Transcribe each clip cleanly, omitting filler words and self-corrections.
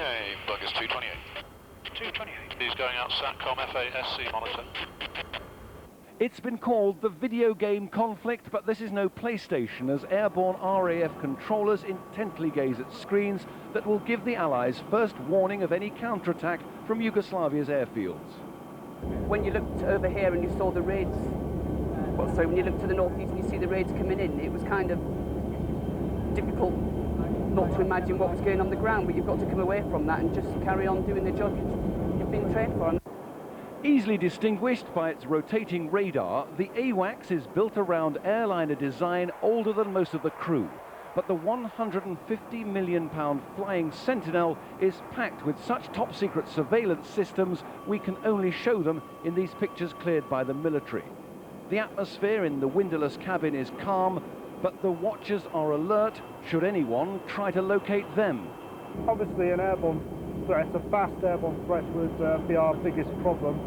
Okay, bug is 228. 228. He's going out SATCOM FASC monitor. It's been called the video game conflict, but this is no PlayStation, as airborne RAF controllers intently gaze at screens that will give the Allies first warning of any counterattack from Yugoslavia's airfields. When you looked over here and you saw the raids, when you look to the northeast and you see the raids coming in, it was kind of difficult not to imagine what was going on the ground, but you've got to come away from that and just carry on doing the job you've been trained for. Easily distinguished by its rotating radar, the AWACS is built around airliner design older than most of the crew. But the £150 million Flying Sentinel is packed with such top-secret surveillance systems we can only show them in these pictures cleared by the military. The atmosphere in the windowless cabin is calm, but the watchers are alert should anyone try to locate them. Obviously an airborne threat, a fast airborne threat would be our biggest problem,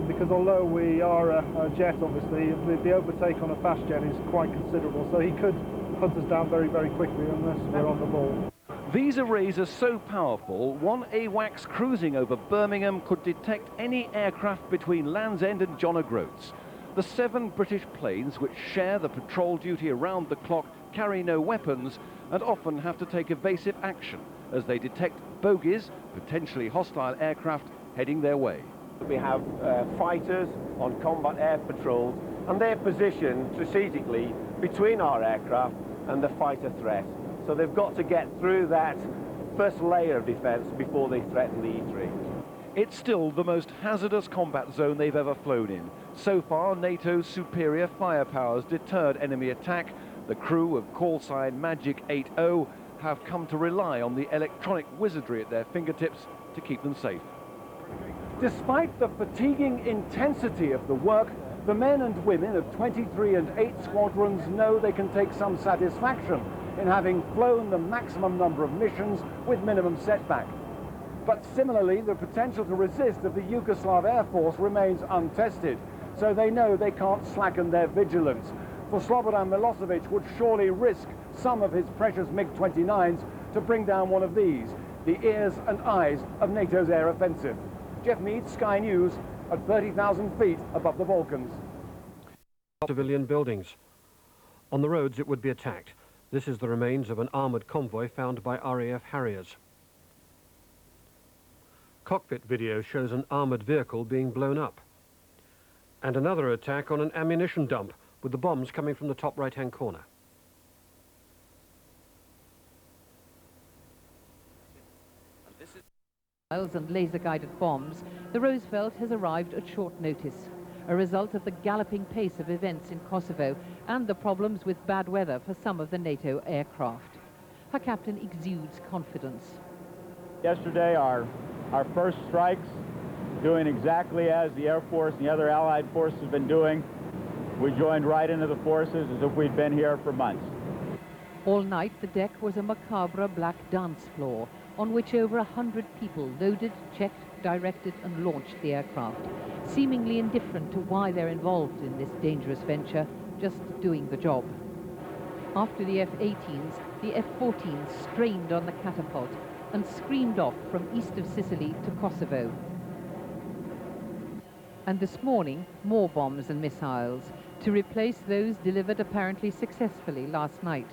because although we are a jet, obviously, the overtake on a fast jet is quite considerable, so he could hunt us down very, very quickly unless we're on the ball. These arrays are so powerful, one AWACS cruising over Birmingham could detect any aircraft between Land's End and John O'Groats. The 7 British planes, which share the patrol duty around the clock, carry no weapons and often have to take evasive action as they detect bogies, potentially hostile aircraft, heading their way. We have fighters on combat air patrols, and they're positioned strategically between our aircraft and the fighter threat. So they've got to get through that first layer of defence before they threaten the E-3. It's still the most hazardous combat zone they've ever flown in. So far, NATO's superior firepower's deterred enemy attack. The crew of call sign Magic 80 have come to rely on the electronic wizardry at their fingertips to keep them safe. Despite the fatiguing intensity of the work, the men and women of 23 and 8 squadrons know they can take some satisfaction in having flown the maximum number of missions with minimum setback. But similarly, the potential to resist of the Yugoslav Air Force remains untested, so they know they can't slacken their vigilance. For Slobodan Milosevic would surely risk some of his precious MiG-29s to bring down one of these, the ears and eyes of NATO's air offensive. Jeff Mead, Sky News, at 30,000 feet above the Balkans. Civilian buildings. On the roads it would be attacked. This is the remains of an armoured convoy found by RAF Harriers. Cockpit video shows an armoured vehicle being blown up. And another attack on an ammunition dump, with the bombs coming from the top right-hand corner. And laser-guided bombs, the Roosevelt has arrived at short notice, a result of the galloping pace of events in Kosovo and the problems with bad weather for some of the NATO aircraft. Her captain exudes confidence. Yesterday, our first strikes, doing exactly as the Air Force and the other Allied forces have been doing. We joined right into the forces as if we'd been here for months. All night, the deck was a macabre black dance floor on which over 100 people loaded, checked, directed and launched the aircraft, seemingly indifferent to why they're involved in this dangerous venture, just doing the job. After the F-18s, the F-14s strained on the catapult and screamed off from east of Sicily to Kosovo. And this morning, more bombs and missiles to replace those delivered apparently successfully last night.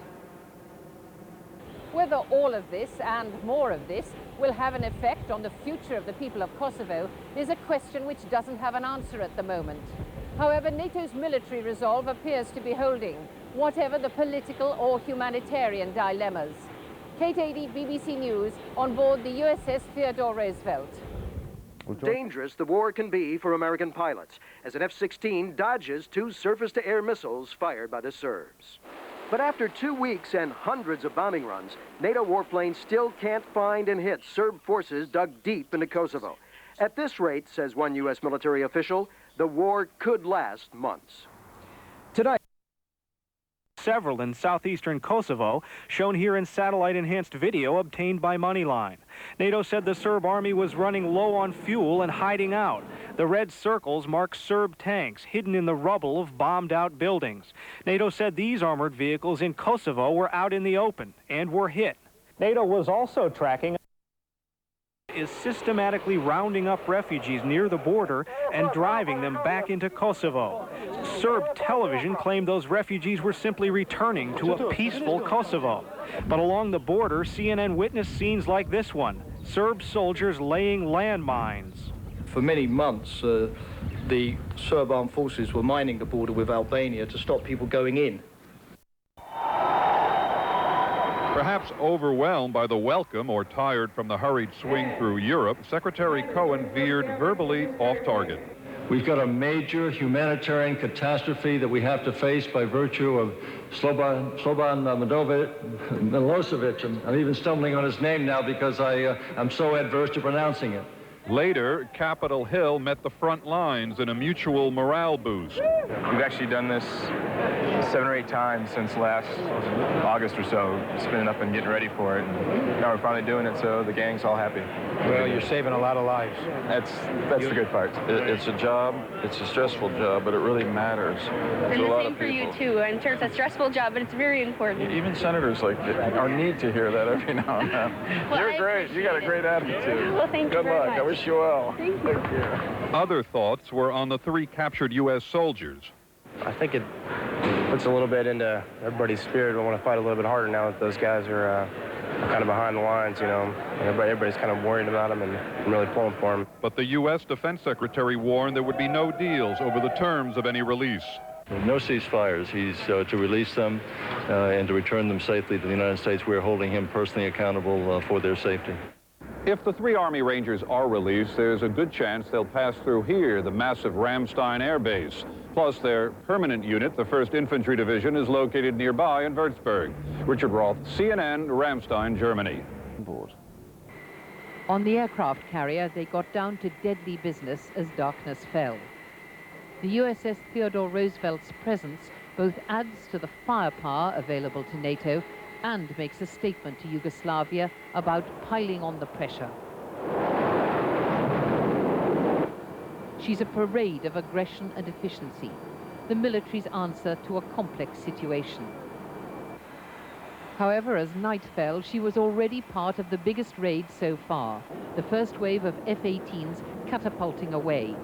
Whether all of this and more of this will have an effect on the future of the people of Kosovo is a question which doesn't have an answer at the moment. However, NATO's military resolve appears to be holding, whatever the political or humanitarian dilemmas. Kate Adey, BBC News, on board the USS Theodore Roosevelt. Dangerous the war can be for American pilots, as an F-16 dodges 2 surface-to-air missiles fired by the Serbs. But after 2 weeks and hundreds of bombing runs, NATO warplanes still can't find and hit Serb forces dug deep into Kosovo. At this rate, says one U.S. military official, the war could last months. Today, several in southeastern Kosovo, shown here in satellite-enhanced video obtained by Moneyline. NATO said the Serb army was running low on fuel and hiding out. The red circles mark Serb tanks hidden in the rubble of bombed-out buildings. NATO said these armored vehicles in Kosovo were out in the open and were hit. NATO was also tracking is systematically rounding up refugees near the border and driving them back into Kosovo. Serb television claimed those refugees were simply returning to a peaceful Kosovo. But along the border, CNN witnessed scenes like this one, Serb soldiers laying landmines. For many months, the Serb armed forces were mining the border with Albania to stop people going in. Perhaps overwhelmed by the welcome or tired from the hurried swing through Europe, Secretary Cohen veered verbally off target. We've got a major humanitarian catastrophe that we have to face by virtue of Slobodan Milosevic. I'm even stumbling on his name now because I'm so adverse to pronouncing it. Later, Capitol Hill met the front lines in a mutual morale boost. We've actually done this 7 or 8 times since last August or so, spinning up and getting ready for it. And now we're finally doing it, so the gang's all happy. Well, you're saving a lot of lives. That's the good part. It's a job, it's a stressful job, but it really matters. And the same for you, too. I'm sure it's a stressful job, but it's very important. Even senators need to hear that every now and then. Well, You're great. You got a great attitude. Well, thank you Good very luck. much. I wish you well. Thank you. Other thoughts were on the 3 captured U.S. soldiers. I think it puts a little bit into everybody's spirit. We want to fight a little bit harder now that those guys are kind of behind the lines, you know. And everybody's kind of worried about them and really pulling for them. But the U.S. Defense Secretary warned there would be no deals over the terms of any release. No ceasefires. He's to release them and to return them safely to the United States. We're holding him personally accountable for their safety. If the 3 Army Rangers are released, there's a good chance they'll pass through here, the massive Ramstein Air Base. Plus, their permanent unit, the 1st Infantry Division, is located nearby in Würzburg. Richard Roth, CNN, Ramstein, Germany. On the aircraft carrier, they got down to deadly business as darkness fell. The USS Theodore Roosevelt's presence both adds to the firepower available to NATO and makes a statement to Yugoslavia about piling on the pressure. She's a parade of aggression and efficiency, the military's answer to a complex situation. However, as night fell, she was already part of the biggest raid so far, the first wave of F-18s catapulting away.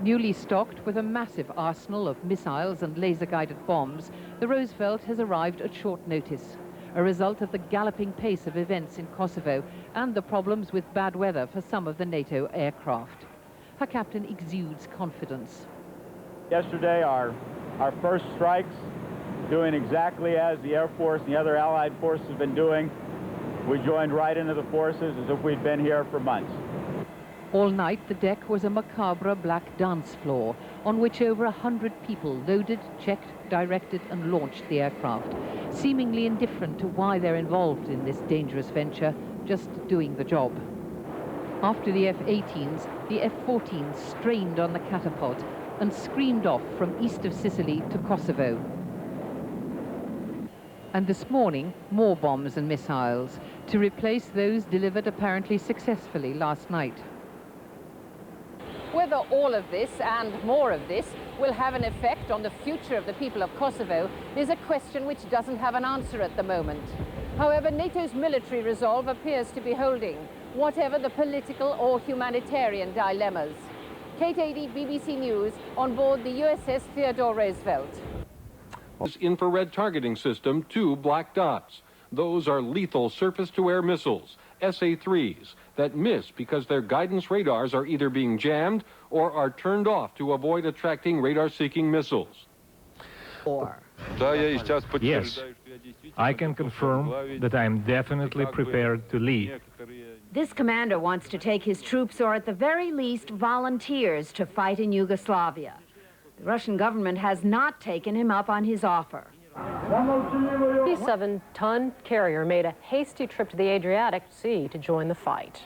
Newly stocked with a massive arsenal of missiles and laser-guided bombs, the Roosevelt has arrived at short notice, a result of the galloping pace of events in Kosovo and the problems with bad weather for some of the NATO aircraft. Her captain exudes confidence. Yesterday, our first strikes, doing exactly as the Air Force and the other Allied forces have been doing. We joined right into the forces as if we'd been here for months. All night, the deck was a macabre black dance floor on which over 100 people loaded, checked, directed and launched the aircraft, seemingly indifferent to why they're involved in this dangerous venture, just doing the job. After the F-18s, the F-14s strained on the catapult and screamed off from east of Sicily to Kosovo. And this morning, more bombs and missiles to replace those delivered apparently successfully last night. Whether all of this and more of this will have an effect on the future of the people of Kosovo is a question which doesn't have an answer at the moment. However, NATO's military resolve appears to be holding, whatever the political or humanitarian dilemmas. Kate Adey, BBC News, on board the USS Theodore Roosevelt. Infrared targeting system, 2 black dots. Those are lethal surface-to-air missiles, SA-3s, that miss because their guidance radars are either being jammed or are turned off to avoid attracting radar-seeking missiles. Yes, I can confirm that I am definitely prepared to lead. This commander wants to take his troops, or at the very least volunteers, to fight in Yugoslavia. The Russian government has not taken him up on his offer. The 7-ton carrier made a hasty trip to the Adriatic Sea to join the fight.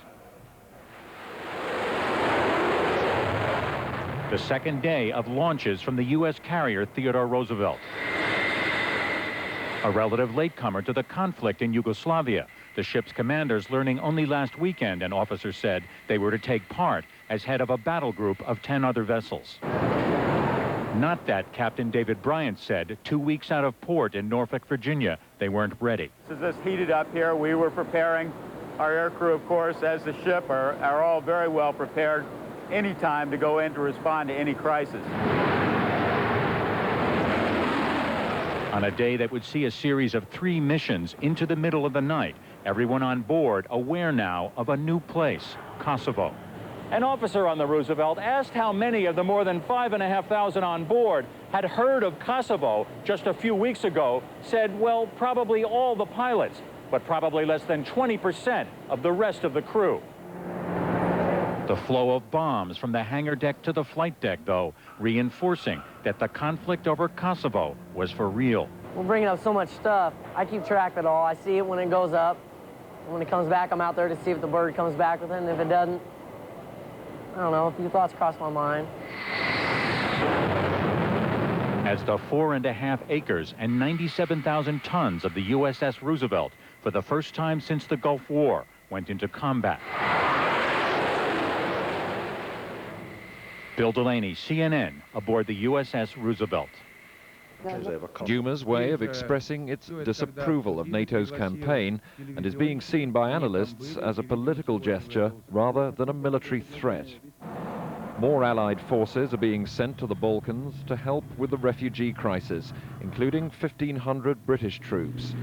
The second day of launches from the U.S. carrier Theodore Roosevelt. A relative latecomer to the conflict in Yugoslavia. The ship's commanders learning only last weekend, and officers said they were to take part as head of a battle group of 10 other vessels. Not that, Captain David Bryant said 2 weeks out of port in Norfolk, Virginia, they weren't ready. As this heated up here, we were preparing our aircrew, of course, as the ship, are all very well prepared anytime to go in to respond to any crisis. On a day that would see a series of 3 missions into the middle of the night, everyone on board aware now of a new place, Kosovo. An officer on the Roosevelt asked how many of the more than 5,500 on board had heard of Kosovo just a few weeks ago, said, well, probably all the pilots, but probably less than 20% of the rest of the crew. The flow of bombs from the hangar deck to the flight deck, though, reinforcing that the conflict over Kosovo was for real. We're bringing up so much stuff. I keep track of it all. I see it when it goes up. When it comes back, I'm out there to see if the bird comes back with it, and if it doesn't, I don't know, a few thoughts cross my mind. As the 4.5 acres and 97,000 tons of the USS Roosevelt, for the first time since the Gulf War, went into combat. Bill Delaney, CNN, aboard the USS Roosevelt. Duma's way of expressing its disapproval of NATO's campaign and is being seen by analysts as a political gesture rather than a military threat. More Allied forces are being sent to the Balkans to help with the refugee crisis, including 1,500 British troops.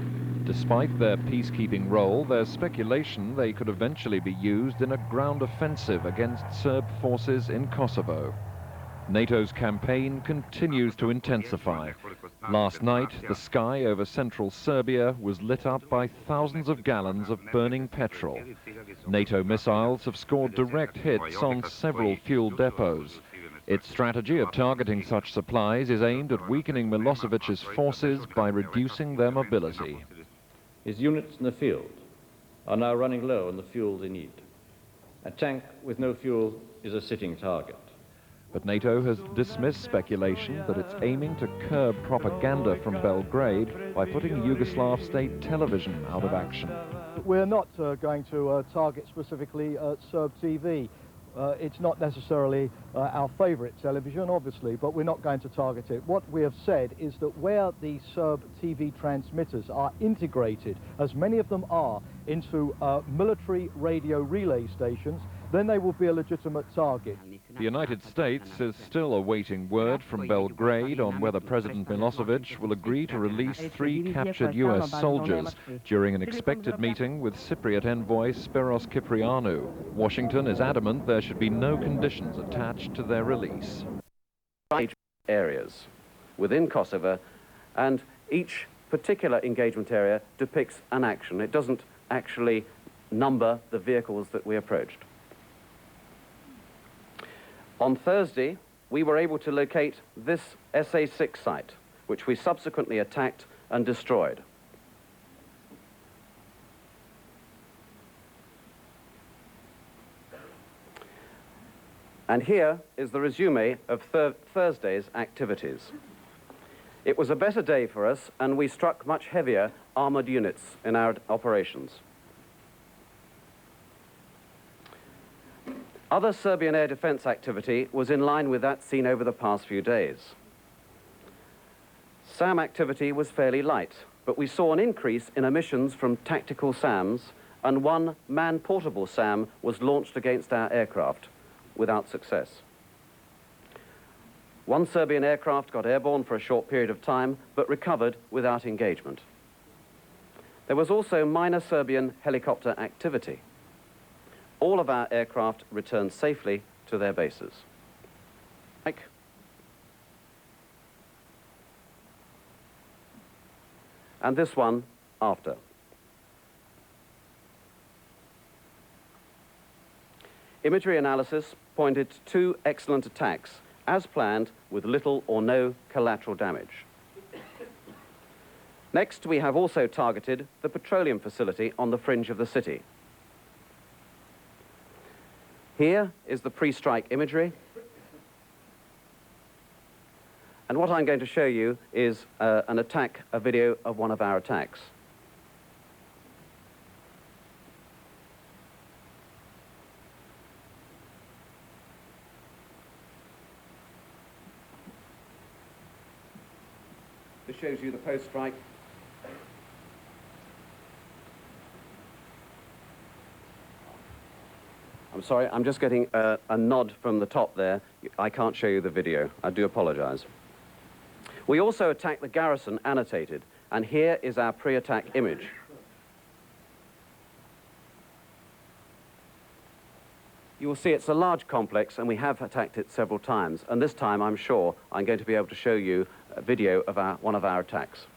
Despite their peacekeeping role, there's speculation they could eventually be used in a ground offensive against Serb forces in Kosovo. NATO's campaign continues to intensify. Last night, the sky over central Serbia was lit up by thousands of gallons of burning petrol. NATO missiles have scored direct hits on several fuel depots. Its strategy of targeting such supplies is aimed at weakening Milosevic's forces by reducing their mobility. His units in the field are now running low on the fuel they need. A tank with no fuel is a sitting target. But NATO has dismissed speculation that it's aiming to curb propaganda from Belgrade by putting Yugoslav state television out of action. We're not going to target specifically Serb TV. It's not necessarily our favorite television, obviously, but we're not going to target it. What we have said is that where the Serb TV transmitters are integrated, as many of them are, into military radio relay stations, then they will be a legitimate target. The United States is still awaiting word from Belgrade on whether President Milosevic will agree to release 3 captured U.S. soldiers during an expected meeting with Cypriot envoy Spiros Kyprianou. Washington is adamant there should be no conditions attached to their release. Areas within Kosovo, and each particular engagement area depicts an action. It doesn't actually number the vehicles that we approached. On Thursday, we were able to locate this SA-6 site, which we subsequently attacked and destroyed. And here is the resume of Thursday's activities. It was a better day for us, and we struck much heavier armored units in our operations. Other Serbian air defense activity was in line with that seen over the past few days. SAM activity was fairly light, but we saw an increase in emissions from tactical SAMs, and 1 man-portable SAM was launched against our aircraft without success. 1 Serbian aircraft got airborne for a short period of time, but recovered without engagement. There was also minor Serbian helicopter activity. All of our aircraft returned safely to their bases. And this one after. Imagery analysis pointed to 2 excellent attacks, as planned, with little or no collateral damage. Next, we have also targeted the petroleum facility on the fringe of the city. Here is the pre-strike imagery. And what I'm going to show you is a video of one of our attacks. This shows you the post-strike. I'm sorry, I'm just getting a nod from the top there. I can't show you the video. I do apologize. We also attacked the garrison annotated, and here is our pre-attack image. You will see it's a large complex, and we have attacked it several times. And this time, I'm sure, I'm going to be able to show you a video of one of our attacks.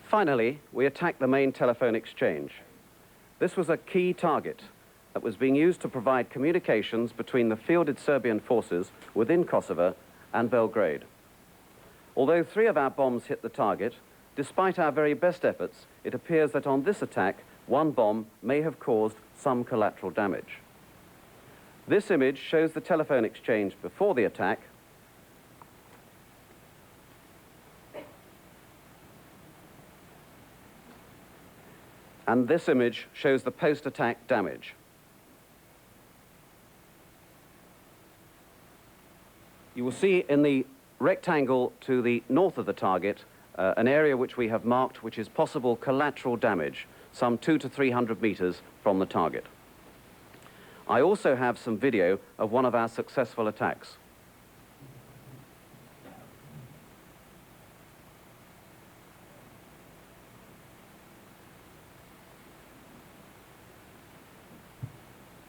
Finally, we attacked the main telephone exchange. This was a key target that was being used to provide communications between the fielded Serbian forces within Kosovo and Belgrade. Although 3 of our bombs hit the target, despite our very best efforts, it appears that on this attack, 1 bomb may have caused some collateral damage. This image shows the telephone exchange before the attack, and this image shows the post-attack damage. You will see in the rectangle to the north of the target an area which we have marked which is possible collateral damage, some 200 to 300 meters from the target. I also have some video of one of our successful attacks.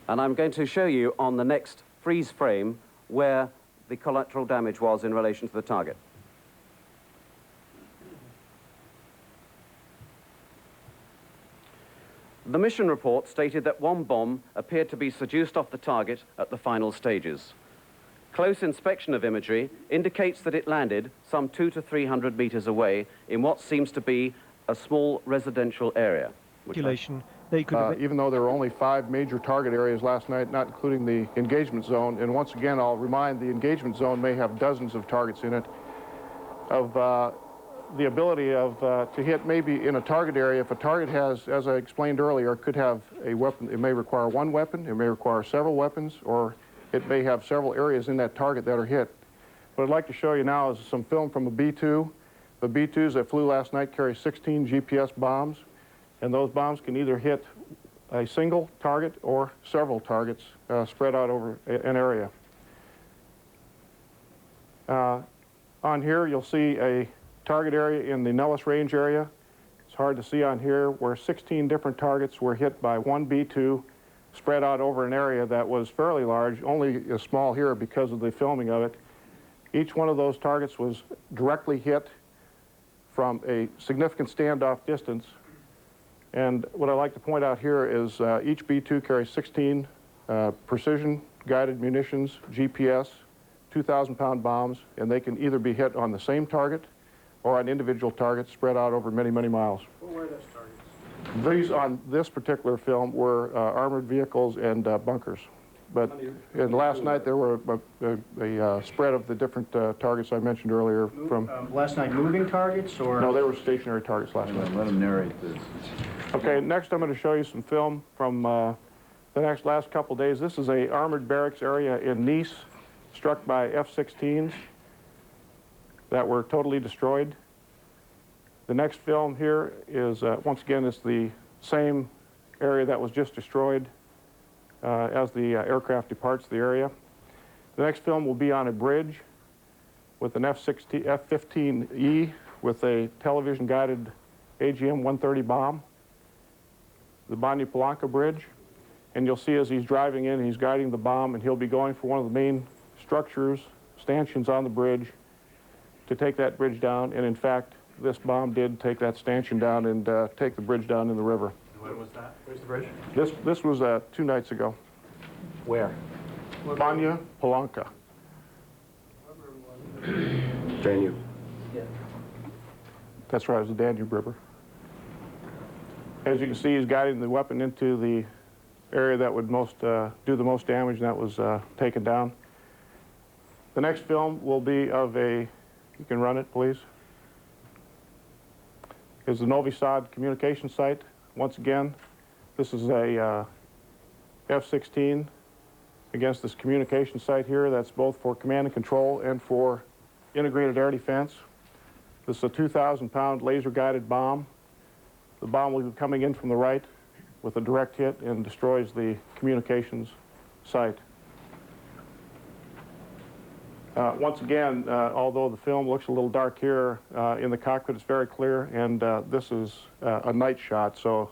And I'm going to show you on the next freeze frame where the collateral damage was in relation to the target. The mission report stated that 1 bomb appeared to be seduced off the target at the final stages. Close inspection of imagery indicates that it landed some 200 to 300 meters away in what seems to be a small residential area. Even though there were only 5 major target areas last night, not including the engagement zone, and once again, I'll remind the engagement zone may have dozens of targets in it, of the ability to hit maybe in a target area. If a target has, as I explained earlier, could have a weapon, it may require 1 weapon, it may require several weapons, or it may have several areas in that target that are hit. What I'd like to show you now is some film from a B-2. The B-2s that flew last night carry 16 GPS bombs. And those bombs can either hit a single target or several targets spread out over an area. On here, you'll see a target area in the Nellis Range area. It's hard to see on here, where 16 different targets were hit by 1 B-2, spread out over an area that was fairly large, only small here because of the filming of it. Each one of those targets was directly hit from a significant standoff distance. And what I'd like to point out here is each B-2 carries 16 precision-guided munitions, GPS, 2,000-pound bombs, and they can either be hit on the same target or on individual targets spread out over many, many miles. What were those targets? These, on this particular film, were armored vehicles and bunkers. But last night there were a spread of the different targets I mentioned earlier. Last night moving targets, or? No, they were stationary targets last night. Let them narrate this. Okay, next I'm going to show you some film from the last couple days. This is a armored barracks area in Nice, struck by F-16s that were totally destroyed. The next film here is, once again, it's the same area that was just destroyed as the aircraft departs the area. The next film will be on a bridge with an F-15E with a television-guided AGM-130 bomb, the Banja Palanka Bridge. And you'll see as he's driving in, he's guiding the bomb, and he'll be going for one of the main structures, stanchions on the bridge, to take that bridge down. And in fact, this bomb did take that stanchion down and take the bridge down in the river. When was that? Where's the bridge? This was 2 nights ago. Where? Banja Palanka. Danube. Yeah. That's right, it was the Danube River. As you can see, he's guiding the weapon into the area that would do the most damage, and that was taken down. The next film will be of a, you can run it please, is the Novi Sad communication site. Once again, this is a F-16 against this communication site here. That's both for command and control and for integrated air defense. This is a 2,000-pound laser-guided bomb. The bomb will be coming in from the right with a direct hit and destroys the communications site. Once again, although the film looks a little dark here, in the cockpit it's very clear, and this is a night shot, so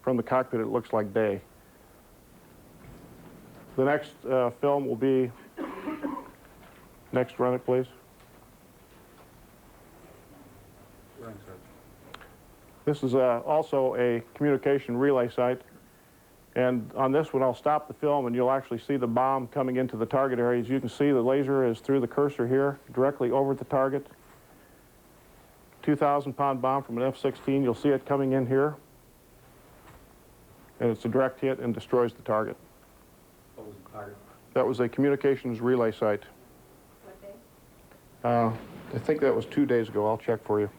from the cockpit it looks like day. The next film will be, next, run it please. This is also a communication relay site, and on this one I'll stop the film and you'll actually see the bomb coming into the target area. As you can see, the laser is through the cursor here, directly over the target. 2,000-pound bomb from an F-16. You'll see it coming in here, and it's a direct hit and destroys the target. What was the target? That was a communications relay site. What day? I think that was 2 days ago. I'll check for you.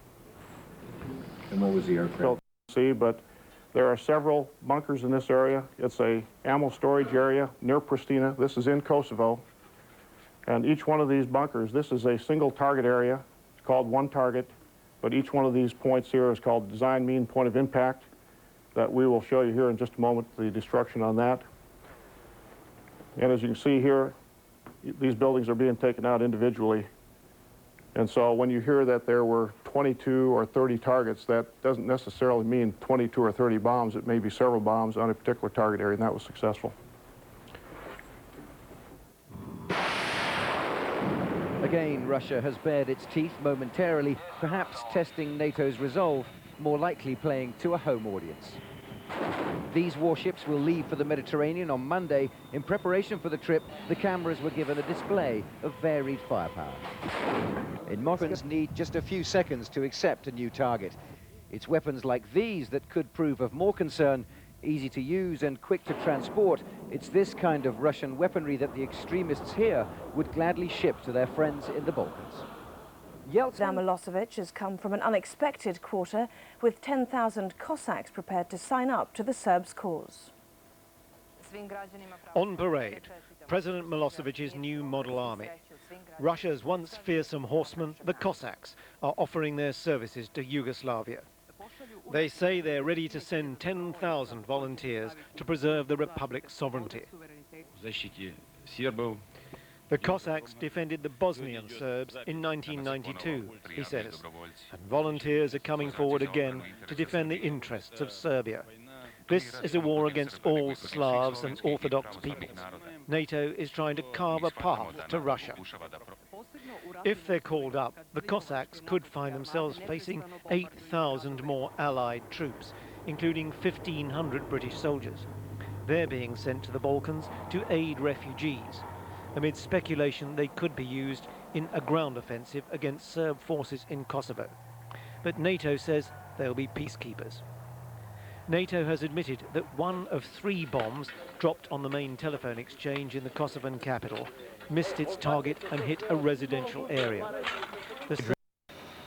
And what was the aircraft? See, but there are several bunkers in this area. It's a ammo storage area near Pristina. This is in Kosovo. And each one of these bunkers, this is a single target area. It's called one target, but each one of these points here is called design mean point of impact, that we will show you here in just a moment, the destruction on that. And as you can see here, these buildings are being taken out individually. And so when you hear that there were 22 or 30 targets, that doesn't necessarily mean 22 or 30 bombs. It may be several bombs on a particular target area, and that was successful. Again, Russia has bared its teeth momentarily, perhaps testing NATO's resolve, more likely playing to a home audience. These warships will leave for the Mediterranean on Monday. In preparation for the trip, the cameras were given a display of varied firepower. In Moscow, need just a few seconds to accept a new target. It's weapons like these that could prove of more concern. Easy to use and quick to transport. It's this kind of Russian weaponry that the extremists here would gladly ship to their friends in the Balkans. Yeltsin Milosevic has come from an unexpected quarter, with 10,000 Cossacks prepared to sign up to the Serbs' cause. On parade, President Milosevic's new model army. Russia's once fearsome horsemen, the Cossacks, are offering their services to Yugoslavia. They say they're ready to send 10,000 volunteers to preserve the republic's sovereignty. The Cossacks defended the Bosnian Serbs in 1992, he says, and volunteers are coming forward again to defend the interests of Serbia. This is a war against all Slavs and Orthodox peoples. NATO is trying to carve a path to Russia. If they're called up, the Cossacks could find themselves facing 8,000 more Allied troops, including 1,500 British soldiers. They're being sent to the Balkans to aid refugees, amid speculation they could be used in a ground offensive against Serb forces in Kosovo. But NATO says they'll be peacekeepers. NATO has admitted that one of 3 bombs dropped on the main telephone exchange in the Kosovan capital missed its target and hit a residential area.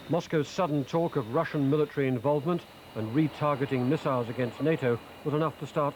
Moscow's sudden talk of Russian military involvement and retargeting missiles against NATO was enough to start